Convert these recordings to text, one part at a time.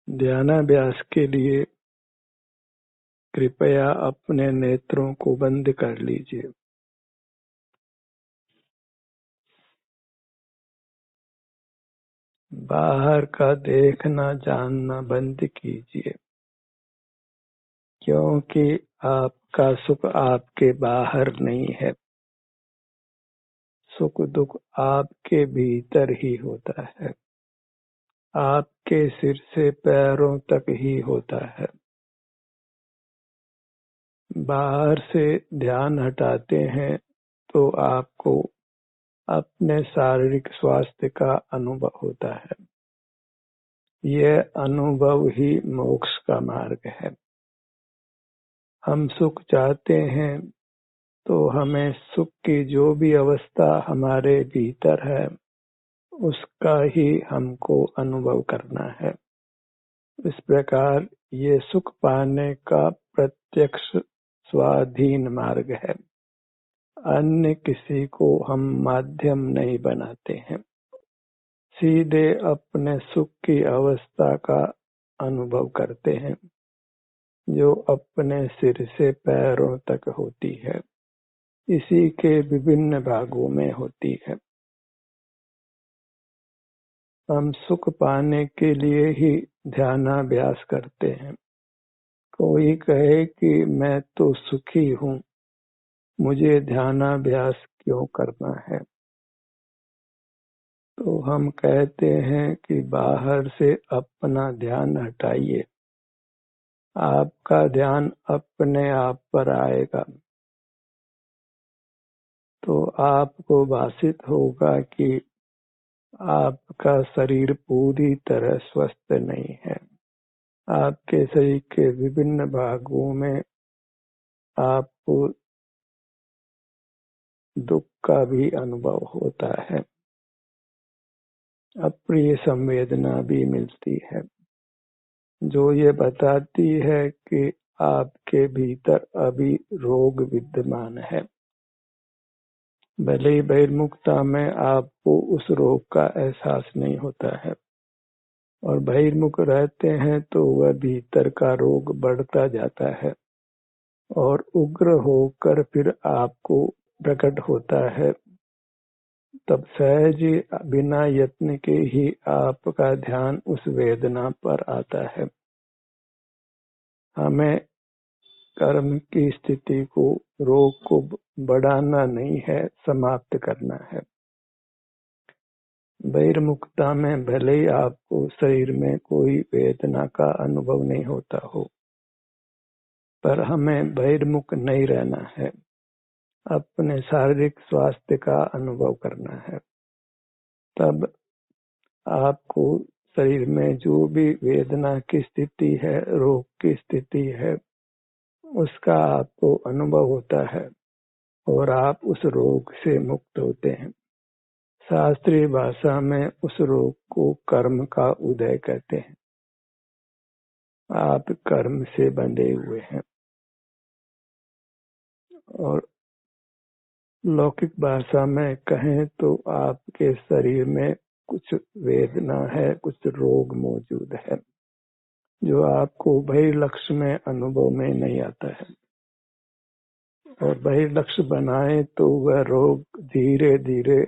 ध्यानाभ्यास के लिए कृपया अपने नेत्रों को बंद कर लीजिए। बाहर का देखना जानना बंद कीजिए, क्योंकि आपका सुख आपके बाहर नहीं है। सुख दुख आपके भीतर ही होता है, आपके सिर से पैरों तक ही होता है। बाहर से ध्यान हटाते हैं तो आपको अपने शारीरिक स्वास्थ्य का अनुभव होता है। यह अनुभव ही मोक्ष का मार्ग है। हम सुख चाहते हैं तो हमें सुख की जो भी अवस्था हमारे भीतर है उसका ही हमको अनुभव करना है। इस प्रकार ये सुख पाने का प्रत्यक्ष स्वाधीन मार्ग है। अन्य किसी को हम माध्यम नहीं बनाते हैं, सीधे अपने सुख की अवस्था का अनुभव करते हैं जो अपने सिर से पैरों तक होती है, इसी के विभिन्न भागों में होती है। हम सुख पाने के लिए ही ध्यानाभ्यास करते हैं। कोई कहे कि मैं तो सुखी हूँ, मुझे ध्यानाभ्यास क्यों करना है? तो हम कहते हैं कि बाहर से अपना ध्यान हटाइए, आपका ध्यान अपने आप पर आएगा तो आपको भासित होगा कि आपका शरीर पूरी तरह स्वस्थ नहीं है। आपके शरीर के विभिन्न भागों में आपको दुख का भी अनुभव होता है, अप्रिय संवेदना भी मिलती है, जो ये बताती है कि आपके भीतर अभी रोग विद्यमान है। भले ही बहिर्मुखता में आपको उस रोग का एहसास नहीं होता है, और बहिर्मुख रहते हैं तो वह भीतर का रोग बढ़ता जाता है और उग्र होकर फिर आपको प्रकट होता है। तब सहज बिना यत्न के ही आपका ध्यान उस वेदना पर आता है। हमें कर्म की स्थिति को, रोग को बढ़ाना नहीं है, समाप्त करना है। बहिर्मुखता में भले ही आपको शरीर में कोई वेदना का अनुभव नहीं होता हो, पर हमें बहिर्मुख नहीं रहना है, अपने शारीरिक स्वास्थ्य का अनुभव करना है। तब आपको शरीर में जो भी वेदना की स्थिति है, रोग की स्थिति है, उसका आपको अनुभव होता है और आप उस रोग से मुक्त होते हैं। शास्त्रीय भाषा में उस रोग को कर्म का उदय कहते हैं। आप कर्म से बंधे हुए हैं, और लौकिक भाषा में कहें तो आपके शरीर में कुछ वेदना है, कुछ रोग मौजूद है, जो आपको बहिर्लक्ष्य में अनुभव में नहीं आता है। और बहिर्लक्ष्य बनाए तो वह रोग धीरे धीरे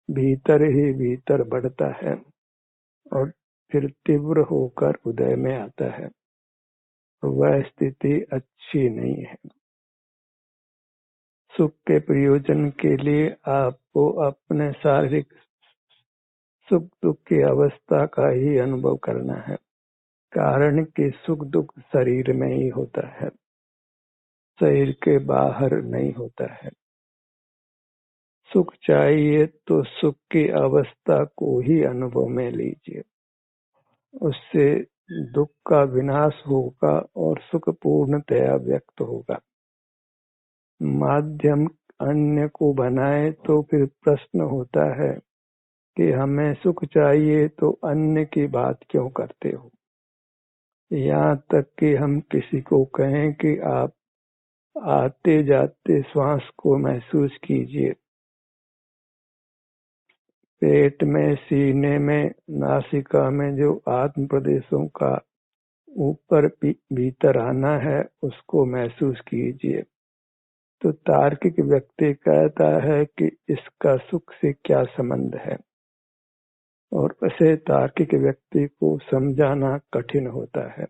भीतर ही भीतर बढ़ता है और फिर तीव्र होकर उदय में आता है। वह स्थिति अच्छी नहीं है। सुख के प्रयोजन के लिए आपको अपने शारीरिक सुख दुख की अवस्था का ही अनुभव करना है, कारण कि सुख दुख शरीर में ही होता है, शरीर के बाहर नहीं होता है। सुख चाहिए तो सुख की अवस्था को ही अनुभव में लीजिए, उससे दुख का विनाश होगा और सुख पूर्णतया व्यक्त होगा। माध्यम अन्य को बनाए तो फिर प्रश्न होता है कि हमें सुख चाहिए तो अन्य की बात क्यों करते हो। यहाँ तक कि हम किसी को कहें कि आप आते जाते श्वास को महसूस कीजिए, पेट में, सीने में, नासिका में जो आत्म प्रदेशों का ऊपर भीतर आना है उसको महसूस कीजिए। तो तार्किक व्यक्ति कहता है कि इसका सुख से क्या संबंध है, और उसे तार्किक व्यक्ति को समझाना कठिन होता है।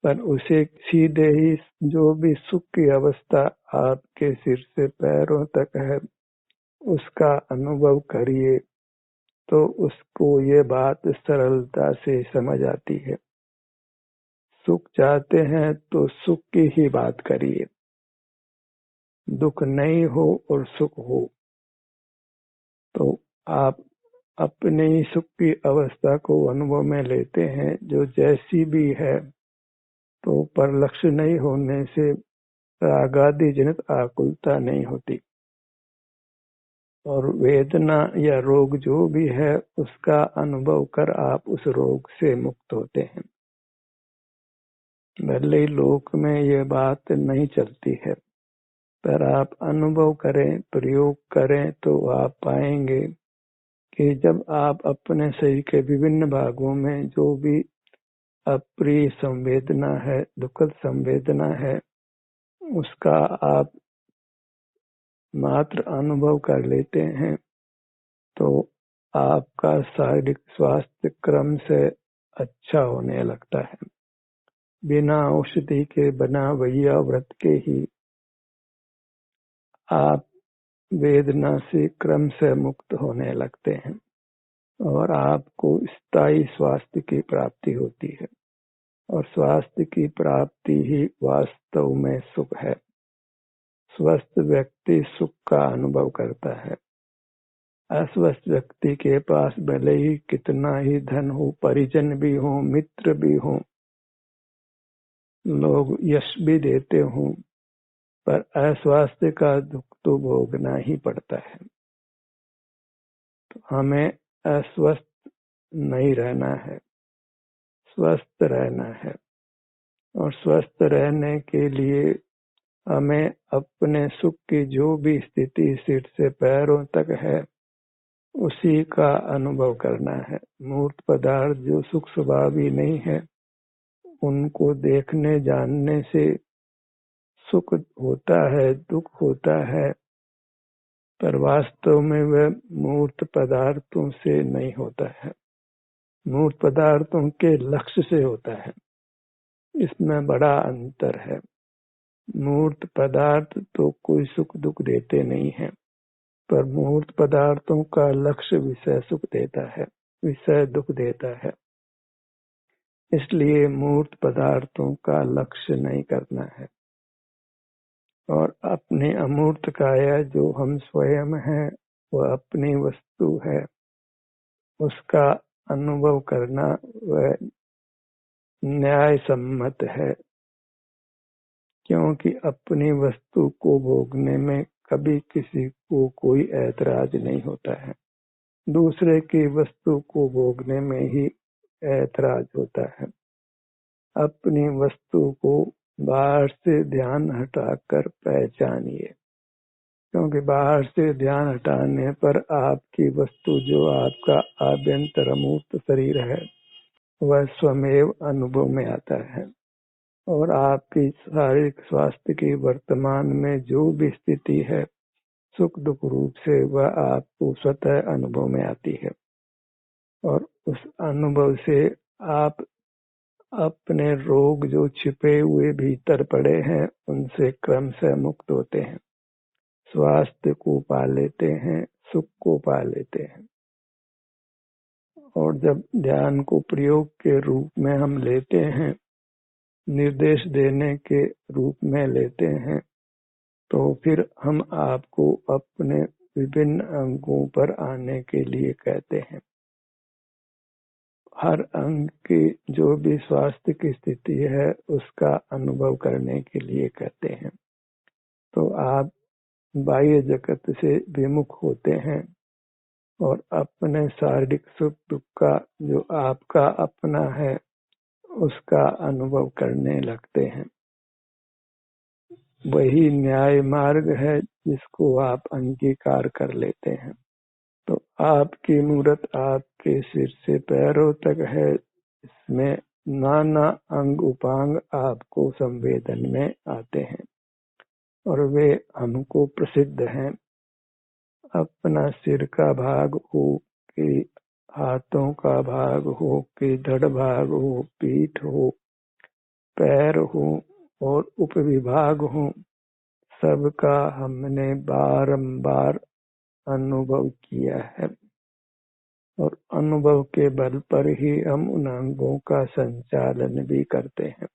पर उसे सीधे ही जो भी सुख की अवस्था आपके सिर से पैरों तक है उसका अनुभव करिए, तो उसको ये बात सरलता से समझ आती है। सुख चाहते हैं तो सुख की ही बात करिए, दुख नहीं हो और सुख हो तो आप अपने ही सुख की अवस्था को अनुभव में लेते हैं, जो जैसी भी है। तो पर लक्ष्य नहीं होने से रागादि जनित आकुलता नहीं होती, और वेदना या रोग जो भी है उसका अनुभव कर आप उस रोग से मुक्त होते हैं। भले ही लोक में ये बात नहीं चलती है, पर आप अनुभव करें, प्रयोग करें तो आप पाएंगे कि जब आप अपने शरीर के विभिन्न भागों में जो भी अप्रिय संवेदना है, दुखद संवेदना है, उसका आप मात्र अनुभव कर लेते हैं, तो आपका शारीरिक स्वास्थ्य क्रम से अच्छा होने लगता है। बिना औषधि के, बिना वैया व्रत के ही आप वेदना से क्रम से मुक्त होने लगते हैं, और आपको स्थायी स्वास्थ्य की प्राप्ति होती है। और स्वास्थ्य की प्राप्ति ही वास्तव में सुख है। स्वस्थ व्यक्ति सुख का अनुभव करता है। अस्वस्थ व्यक्ति के पास भले ही कितना ही धन हो, परिजन भी हो, मित्र भी हो, लोग यश भी देते हों, पर अस्वास्थ्य का दुख तो भोगना ही पड़ता है। तो हमें अस्वस्थ नहीं रहना है, स्वस्थ रहना है। और स्वस्थ रहने के लिए हमें अपने सुख की जो भी स्थिति सिर से पैरों तक है उसी का अनुभव करना है। मूर्त पदार्थ जो सुख स्वभावी नहीं है उनको देखने जानने से सुख होता है, दुख होता है, पर वास्तव में वह मूर्त पदार्थों से नहीं होता है, मूर्त पदार्थों के लक्ष्य से होता है। इसमें बड़ा अंतर है। मूर्त पदार्थ तो कोई सुख दुख देते नहीं है, पर मूर्त पदार्थों का लक्ष्य विषय सुख देता है, विषय दुख देता है। इसलिए मूर्त पदार्थों का लक्ष्य नहीं करना है, और अपने अमूर्त काया जो हम स्वयं हैं, वह अपनी वस्तु है, उसका अनुभव करना वह न्याय सम्मत है। क्योंकि अपनी वस्तु को भोगने में कभी किसी को कोई ऐतराज नहीं होता है, दूसरे की वस्तु को भोगने में ही ऐतराज होता है। अपनी वस्तु को बाहर से ध्यान हटाकर पहचानिए, क्योंकि बाहर से ध्यान हटाने पर आपकी वस्तु जो आपका आभ्यंतर अमूर्त शरीर है वह स्वमेव अनुभव में आता है, और आपकी शारीरिक स्वास्थ्य की वर्तमान में जो भी स्थिति है सुख दुख रूप से वह आपको स्वतः अनुभव में आती है, और उस अनुभव से आप अपने रोग जो छिपे हुए भीतर पड़े हैं उनसे क्रम से मुक्त होते हैं, स्वास्थ्य को पा लेते हैं, सुख को पा लेते हैं। और जब ध्यान को प्रयोग के रूप में हम लेते हैं, निर्देश देने के रूप में लेते हैं, तो फिर हम आपको अपने विभिन्न अंगों पर आने के लिए कहते हैं। हर अंग की जो भी स्वास्थ्य की स्थिति है उसका अनुभव करने के लिए कहते हैं। तो आप बाह्य जगत से विमुख होते हैं और अपने शारीरिक सुख दुख का जो आपका अपना है उसका अनुभव करने लगते हैं। वही न्याय मार्ग है जिसको आप अंगीकार कर लेते हैं। तो आपकी मूरत आपके सिर से पैरों तक है। इसमें नाना अंग उपांग आपको संवेदन में आते हैं और वे हमको प्रसिद्ध हैं। अपना सिर का भाग हो कि हाथों का भाग हो कि धड़ भाग हो, पीठ हो, पैर हो और उपविभाग हो, सबका हमने बारंबार अनुभव किया है और अनुभव के बल पर ही हम उन अंगों का संचालन भी करते हैं।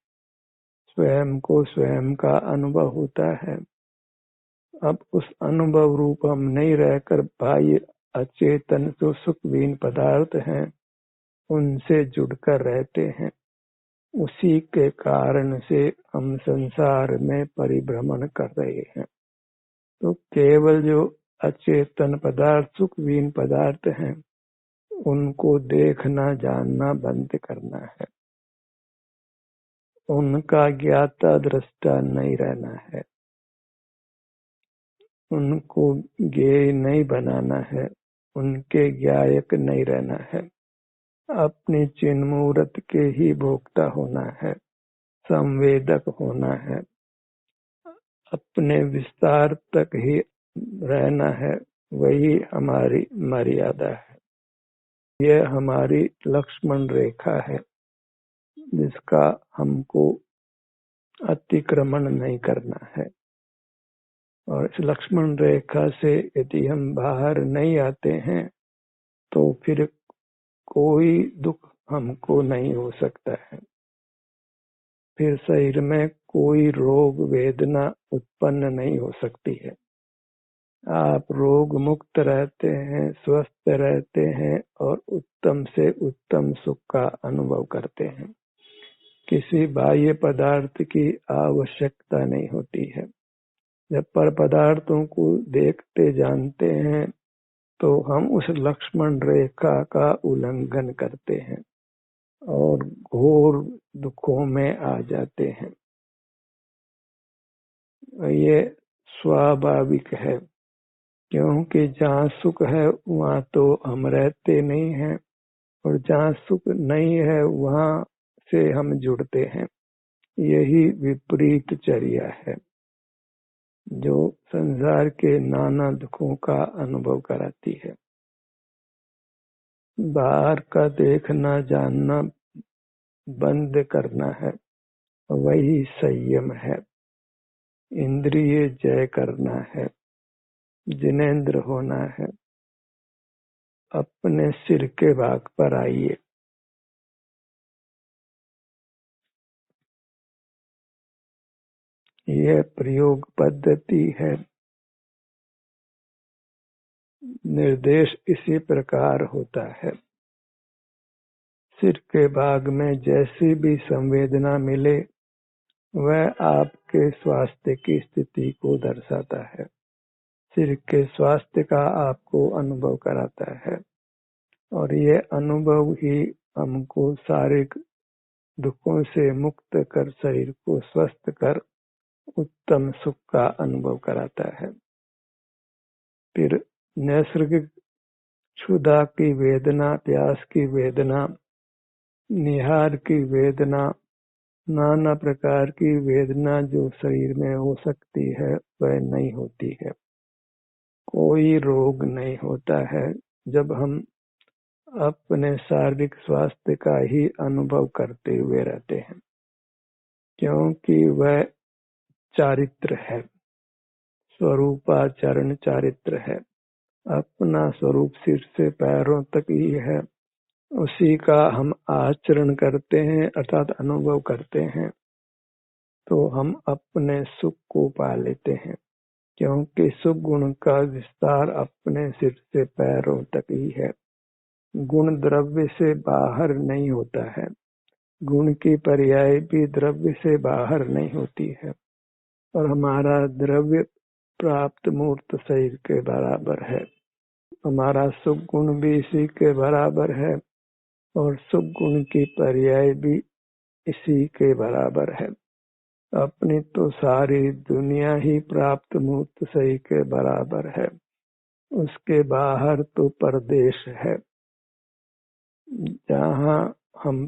स्वयं को स्वयं का अनुभव होता है। अब उस अनुभव रूप हम नहीं रहकर बाह्य अचेतन जो सुखवीन पदार्थ हैं उनसे जुड़कर रहते हैं। उसी के कारण से हम संसार में परिभ्रमण कर रहे हैं। तो केवल जो अचेतन पदार्थ सुखवीन पदार्थ हैं उनको देखना जानना बंद करना है। उनका ज्ञाता दृष्टा नहीं रहना है। उनको ज्ञेय नहीं बनाना है। उनके ज्ञायक नहीं रहना है। अपनी चिन्ह मूर्त के ही भोक्ता होना है, संवेदक होना है। अपने विस्तार तक ही रहना है। वही हमारी मर्यादा है। यह हमारी लक्ष्मण रेखा है जिसका हमको अतिक्रमण नहीं करना है। और इस लक्ष्मण रेखा से यदि हम बाहर नहीं आते हैं तो फिर कोई दुख हमको नहीं हो सकता है। फिर शरीर में कोई रोग वेदना उत्पन्न नहीं हो सकती है। आप रोग मुक्त रहते हैं, स्वस्थ रहते हैं और उत्तम से उत्तम सुख का अनुभव करते हैं। किसी बाह्य पदार्थ की आवश्यकता नहीं होती है। जब पर पदार्थों को देखते जानते हैं तो हम उस लक्ष्मण रेखा का उल्लंघन करते हैं और घोर दुखों में आ जाते हैं। ये स्वाभाविक है, क्योंकि जहाँ सुख है वहाँ तो हम रहते नहीं हैं और जहाँ सुख नहीं है वहाँ से हम जुड़ते हैं। यही विपरीत चर्या है जो संसार के नाना दुखों का अनुभव कराती है। बाहर का देखना जानना बंद करना है, वही संयम है। इंद्रिय जय करना है, जिनेंद्र होना है। अपने सिर के भाग पर आइए। यह प्रयोग पद्धति है। निर्देश इसी प्रकार होता है। सिर के भाग में जैसी भी संवेदना मिले वह आपके स्वास्थ्य की स्थिति को दर्शाता है। सिर के स्वास्थ्य का आपको अनुभव कराता है और ये अनुभव ही हमको शारीरिक दुखों से मुक्त कर शरीर को स्वस्थ कर उत्तम सुख का अनुभव कराता है। फिर नैसर्गिक क्षुधा की वेदना, प्यास की वेदना, निहार की वेदना, नाना प्रकार की वेदना जो शरीर में हो सकती है वह नहीं होती है। कोई रोग नहीं होता है जब हम अपने शारीरिक स्वास्थ्य का ही अनुभव करते हुए रहते हैं, क्योंकि वह चारित्र है, स्वरूपाचरण चारित्र है। अपना स्वरूप सिर से पैरों तक ही है। उसी का हम आचरण करते हैं अर्थात अनुभव करते हैं तो हम अपने सुख को पा लेते हैं, क्योंकि सुख गुण का विस्तार अपने सिर से पैरों तक ही है। गुण द्रव्य से बाहर नहीं होता है। गुण की पर्याय भी द्रव्य से बाहर नहीं होती है और हमारा द्रव्य प्राप्त मूर्त शरीर के बराबर है। हमारा सुख गुण भी इसी के बराबर है और सुख गुण की पर्याय भी इसी के बराबर है। अपनी तो सारी दुनिया ही प्राप्त मूर्त शरीर के बराबर है। उसके बाहर तो परदेश है, जहाँ हम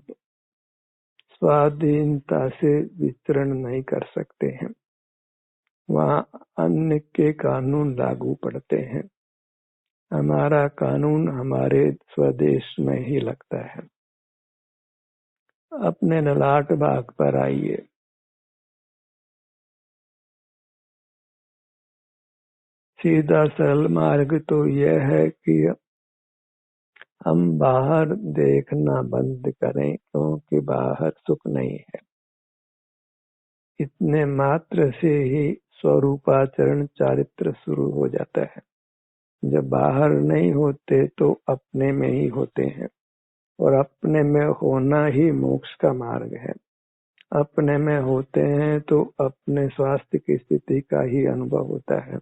स्वाधीनता से विचरण नहीं कर सकते हैं। वहाँ अन्य के कानून लागू पड़ते हैं। हमारा कानून हमारे स्वदेश में ही लगता है। अपने ललाट बाग पर आइए। सीधा सरल मार्ग तो यह है कि हम बाहर देखना बंद करें, क्योंकि बाहर सुख नहीं है। इतने मात्र से ही स्वरूपाचरण चारित्र शुरू हो जाता है। जब बाहर नहीं होते तो अपने में ही होते हैं, और अपने में होना ही मोक्ष का मार्ग है। अपने में होते हैं तो अपने स्वास्थ्य की स्थिति का ही अनुभव होता है,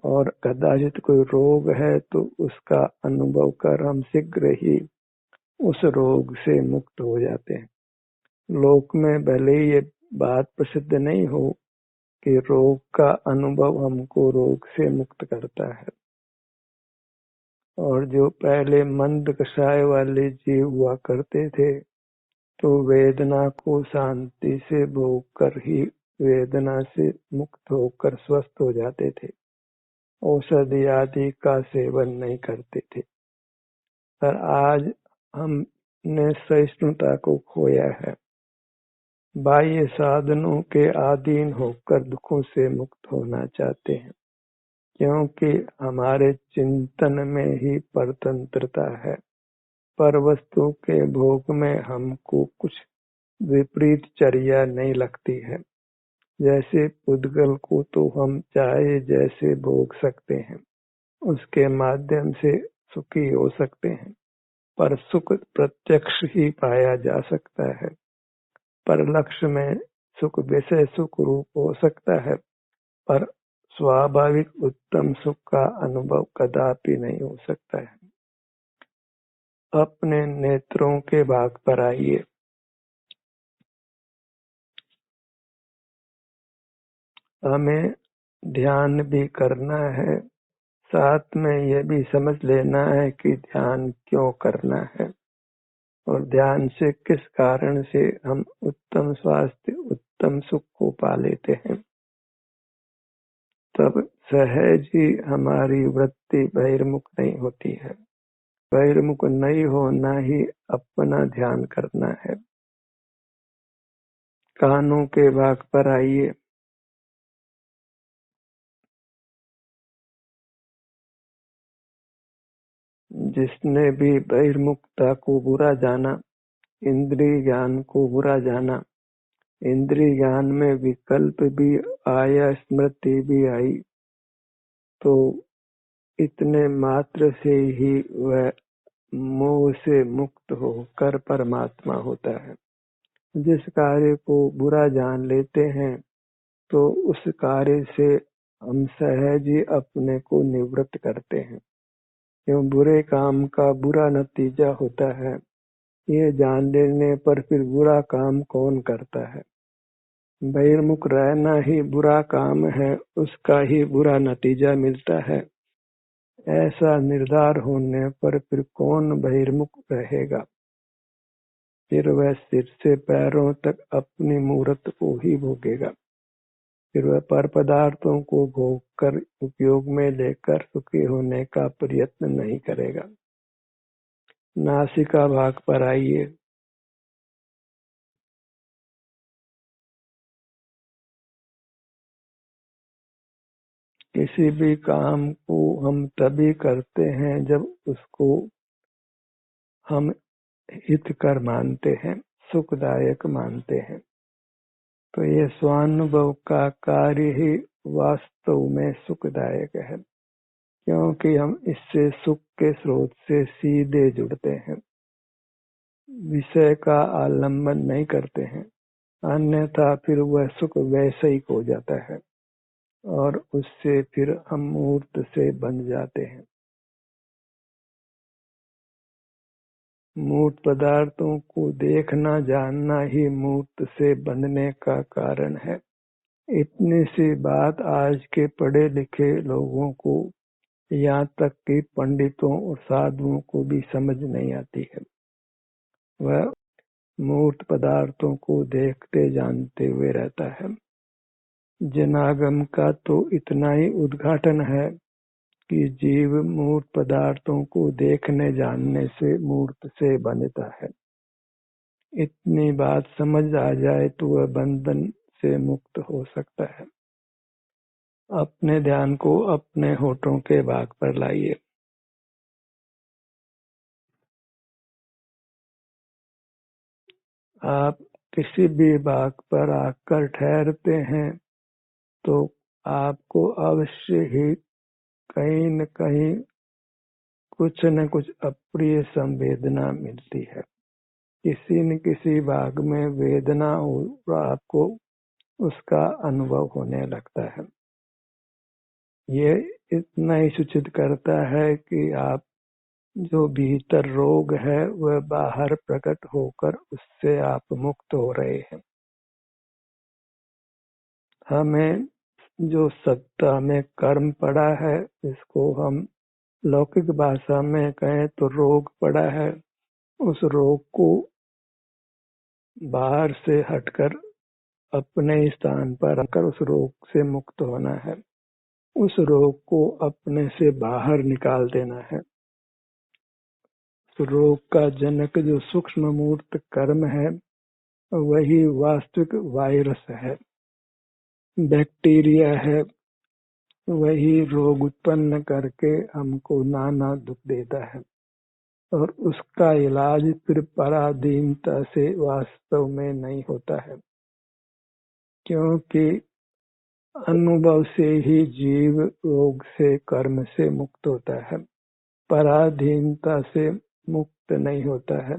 और कदाचित कोई रोग है तो उसका अनुभव कर हम शीघ्र ही उस रोग से मुक्त हो जाते हैं। लोक में भले ही ये बात प्रसिद्ध नहीं हो कि रोग का अनुभव हमको रोग से मुक्त करता है। और जो पहले मंद कषाय वाले जीव हुआ करते थे, तो वेदना को शांति से भोग कर ही वेदना से मुक्त होकर स्वस्थ हो जाते थे। औषधि आदि का सेवन नहीं करते थे। पर आज हमने सहिष्णुता को खोया है। बाह्य साधनों के अधीन होकर दुखों से मुक्त होना चाहते हैं, क्योंकि हमारे चिंतन में ही परतंत्रता है। पर वस्तु के भोग में हमको कुछ विपरीत चर्या नहीं लगती है। जैसे पुद्गल को तो हम चाहे जैसे भोग सकते हैं, उसके माध्यम से सुखी हो सकते हैं। पर सुख प्रत्यक्ष ही पाया जा सकता है। पर लक्ष्य में सुख विषय सुख रूप हो सकता है, पर स्वाभाविक उत्तम सुख का अनुभव कदापि नहीं हो सकता है। अपने नेत्रों के भाग पर आइए। हमें ध्यान भी करना है, साथ में यह भी समझ लेना है कि ध्यान क्यों करना है, और ध्यान से किस कारण से हम उत्तम स्वास्थ्य उत्तम सुख को पा लेते हैं। तब सहज ही हमारी वृत्ति बहिर्मुख नहीं होती है। बहिर्मुख नहीं होना ही अपना ध्यान करना है। कानों के भाग पर आइए। जिसने भी बहिर्मुखता को बुरा जाना, इंद्रिय ज्ञान को बुरा जाना, इंद्रिय ज्ञान में विकल्प भी आया, स्मृति भी आई, तो इतने मात्र से ही वह मोह से मुक्त होकर परमात्मा होता है। जिस कार्य को बुरा जान लेते हैं, तो उस कार्य से हम सहज ही अपने को निवृत्त करते हैं। क्यों बुरे काम का बुरा नतीजा होता है, ये जान लेने पर फिर बुरा काम कौन करता है। बहिर्मुख रहना ही बुरा काम है, उसका ही बुरा नतीजा मिलता है। ऐसा निर्धार होने पर फिर कौन बहिर्मुख रहेगा। फिर वह सिर से पैरों तक अपनी मूर्त को ही भोगेगा। फिर वह पर पदार्थों को भोग कर उपयोग में लेकर सुखी होने का प्रयत्न नहीं करेगा। नासिका भाग पर आइए। किसी भी काम को हम तभी करते हैं जब उसको हम हितकर मानते हैं, सुखदायक मानते हैं। तो ये स्वानुभव का कार्य ही वास्तव में सुखदायक है, क्योंकि हम इससे सुख के स्रोत से सीधे जुड़ते हैं, विषय का आलंबन नहीं करते हैं। अन्यथा फिर वह सुख वैसे हो जाता है, और उससे फिर हम मूर्त से बन जाते हैं। मूर्त पदार्थों को देखना जानना ही मूर्त से बनने का कारण है। इतनी सी बात आज के पढ़े लिखे लोगों को यहाँ तक कि पंडितों और साधुओं को भी समझ नहीं आती है। वह मूर्त पदार्थों को देखते जानते हुए रहता है। जनागम का तो इतना ही उद्घाटन है कि जीव मूर्त पदार्थों को देखने जानने से मूर्त से बनता है। इतनी बात समझ आ जाए तो वह बंधन से मुक्त हो सकता है। अपने ध्यान को अपने होठों के भाग पर लाइए। आप किसी भी भाग पर आकर ठहरते हैं तो आपको अवश्य ही कहीं न कहीं कुछ न कुछ अप्रिय संवेदना मिलती है। किसी न किसी भाग में वेदना और आपको उसका अनुभव होने लगता है। ये इतना ही सूचित करता है कि आप जो भीतर रोग है वह बाहर प्रकट होकर उससे आप मुक्त हो रहे हैं। हमें जो सत्ता में कर्म पड़ा है, इसको हम लौकिक भाषा में कहें तो रोग पड़ा है, उस रोग को बाहर से हटकर अपने स्थान पर आकर उस रोग से मुक्त होना है। उस रोग को अपने से बाहर निकाल देना है। रोग का जनक जो सूक्ष्म मूर्त कर्म है वही वास्तविक वायरस है, बैक्टीरिया है। वही रोग उत्पन्न करके हमको नाना दुख देता है और उसका इलाज फिर पराधीनता से वास्तव में नहीं होता है, क्योंकि अनुभव से ही जीव रोग से कर्म से मुक्त होता है, पराधीनता से मुक्त नहीं होता है।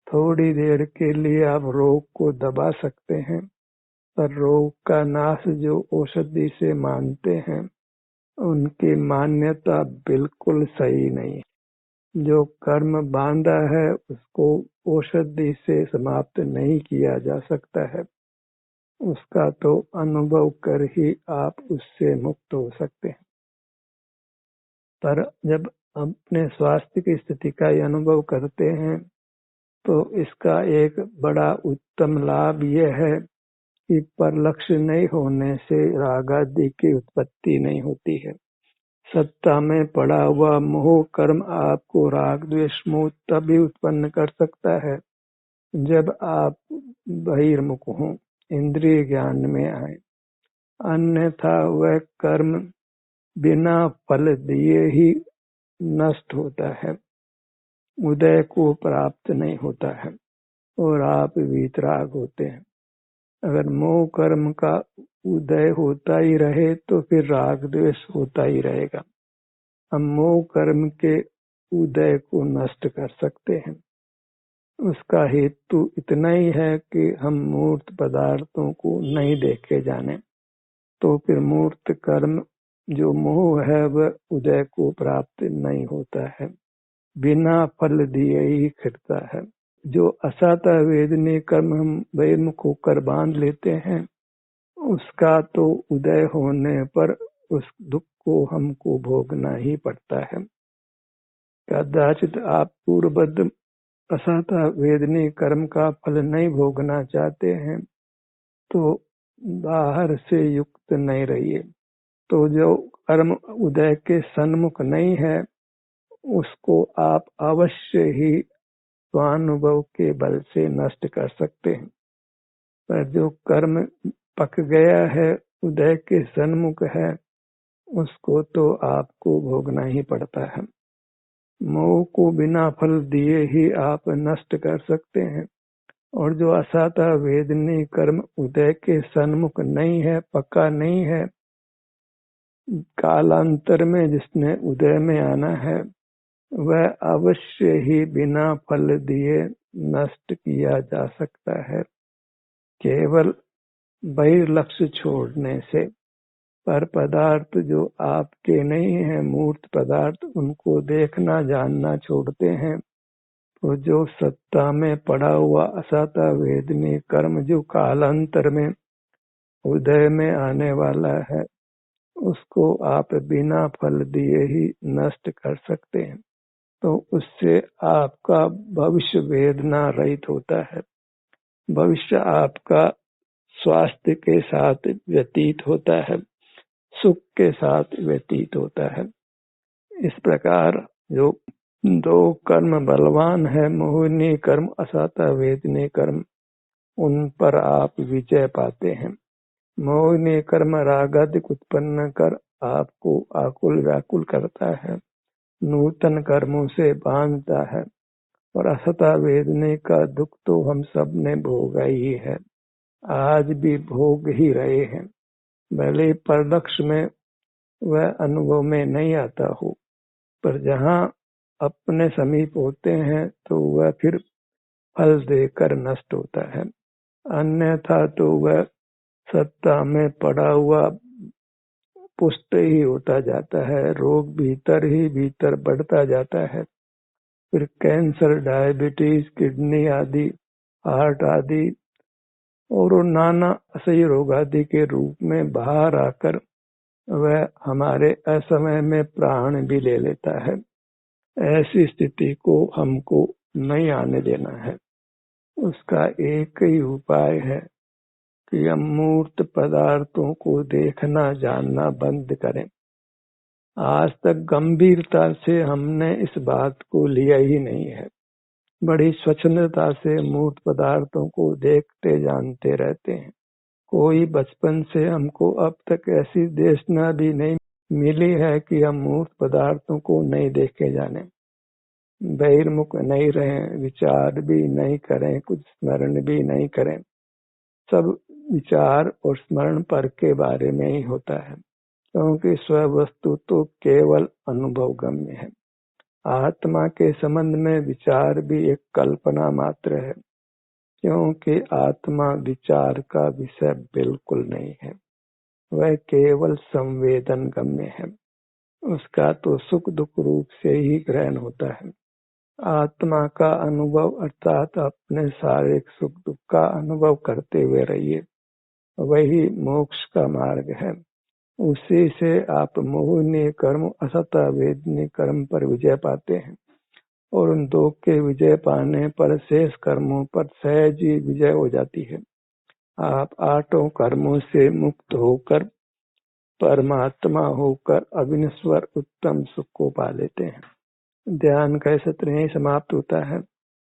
थोड़ी देर के लिए आप रोग को दबा सकते हैं, पर रोग का नाश जो औषधि से मानते हैं उनकी मान्यता बिल्कुल सही नहीं है। जो कर्म बांधा है उसको औषधि से समाप्त नहीं किया जा सकता है, उसका तो अनुभव कर ही आप उससे मुक्त हो सकते हैं। पर जब अपने स्वास्थ्य की स्थिति का अनुभव करते हैं तो इसका एक बड़ा उत्तम लाभ यह है कि पर लक्ष्य नहीं होने से राग आदि की उत्पत्ति नहीं होती है। सत्ता में पड़ा हुआ मोह कर्म आपको राग द्वेष मोह तभी उत्पन्न कर सकता है जब आप बहिर्मुख हों, इंद्रिय ज्ञान में आए, अन्यथा वह कर्म बिना फल दिए ही नष्ट होता है, उदय को प्राप्त नहीं होता है और आप वीतराग होते हैं। अगर मोह कर्म का उदय होता ही रहे तो फिर राग द्वेष होता ही रहेगा। हम मोह कर्म के उदय को नष्ट कर सकते हैं। उसका हेतु इतना ही है कि हम मूर्त पदार्थों को नहीं देखे जाने, तो फिर मूर्त कर्म जो मोह है वह उदय को प्राप्त नहीं होता है, बिना फल दिए ही खिलता है। जो असाता वेदनीय कर्म हम बहिर्मुख होकर बांध लेते हैं, उसका तो उदय होने पर उस दुख को हमको भोगना ही पड़ता है। कदाचित आप पूर्वबद्ध असाता वेदनीय कर्म का फल नहीं भोगना चाहते हैं तो बाहर से युक्त नहीं रहिए। तो जो कर्म उदय के सन्मुख नहीं है उसको आप अवश्य ही स्वानुभव के बल से नष्ट कर सकते हैं। पर जो कर्म पक गया है, उदय के सन्मुख है, उसको तो आपको भोगना ही पड़ता है। मोह को बिना फल दिए ही आप नष्ट कर सकते हैं, और जो असाता वेदनीय कर्म उदय के सन्मुख नहीं है, पक्का नहीं है, कालांतर में जिसने उदय में आना है वह अवश्य ही बिना फल दिए नष्ट किया जा सकता है, केवल बहिर्लक्ष्य छोड़ने से। पर पदार्थ जो आपके नहीं है, मूर्त पदार्थ, उनको देखना जानना छोड़ते हैं तो जो सत्ता में पड़ा हुआ असाता वेदनीय कर्म जो कालांतर में उदय में आने वाला है उसको आप बिना फल दिए ही नष्ट कर सकते हैं। तो उससे आपका भविष्य वेदना रहित होता है, भविष्य आपका स्वास्थ्य के साथ व्यतीत होता है, सुख के साथ व्यतीत होता है। इस प्रकार जो दो कर्म बलवान है, मोहिनी कर्म असता वेदनी कर्म, उन पर आप विजय पाते हैं। मोहिनी कर्म रागादिक उत्पन्न कर आपको आकुल व्याकुल करता है, नूतन कर्मों से बांधता है, और असता वेदने का दुख तो हम सब ने भोगा ही है, आज भी भोग ही रहे हैं। भले परलक्ष में वह अनुभव में नहीं आता हो, पर जहाँ अपने समीप होते हैं तो वह फिर फल देकर नष्ट होता है। अन्यथा तो वह सत्ता में पड़ा हुआ पुष्ट ही होता जाता है, रोग भीतर ही भीतर बढ़ता जाता है। फिर कैंसर, डायबिटीज, किडनी आदि, हार्ट आदि और नाना असह्य रोग आदि के रूप में बाहर आकर वह हमारे असमय में प्राण भी ले लेता है। ऐसी स्थिति को हमको नहीं आने देना है। उसका एक ही उपाय है कि हम मूर्त पदार्थों को देखना जानना बंद करें। आज तक गंभीरता से हमने इस बात को लिया ही नहीं है, बड़ी स्वच्छंदता से मूर्त पदार्थों को देखते जानते रहते हैं। कोई बचपन से हमको अब तक ऐसी देशना भी नहीं मिली है कि हम मूर्त पदार्थों को नहीं देखे जाने, बहिर्मुख नहीं रहें, विचार भी नहीं करें, कुछ स्मरण भी नहीं करें। सब विचार और स्मरण पर के बारे में ही होता है, क्योंकि स्ववस्तु तो केवल अनुभव गम्य है। आत्मा के संबंध में विचार भी एक कल्पना मात्र है, क्योंकि आत्मा विचार का विषय बिल्कुल नहीं है, वह केवल संवेदन गम्य है। उसका तो सुख दुख रूप से ही ग्रहण होता है। आत्मा का अनुभव अर्थात अपने शारीरिक सुख दुख का अनुभव करते हुए रहिए, वही मोक्ष का मार्ग है। उसी से आप मोहिनी कर्म असता वेदनी कर्म पर विजय पाते हैं, और उन दो के विजय पाने पर शेष कर्मों पर सहज ही विजय हो जाती है। आप आठों कर्मों से मुक्त होकर परमात्मा होकर अविनश्वर उत्तम सुख को पा लेते हैं। ध्यान का सत्र यही समाप्त होता है।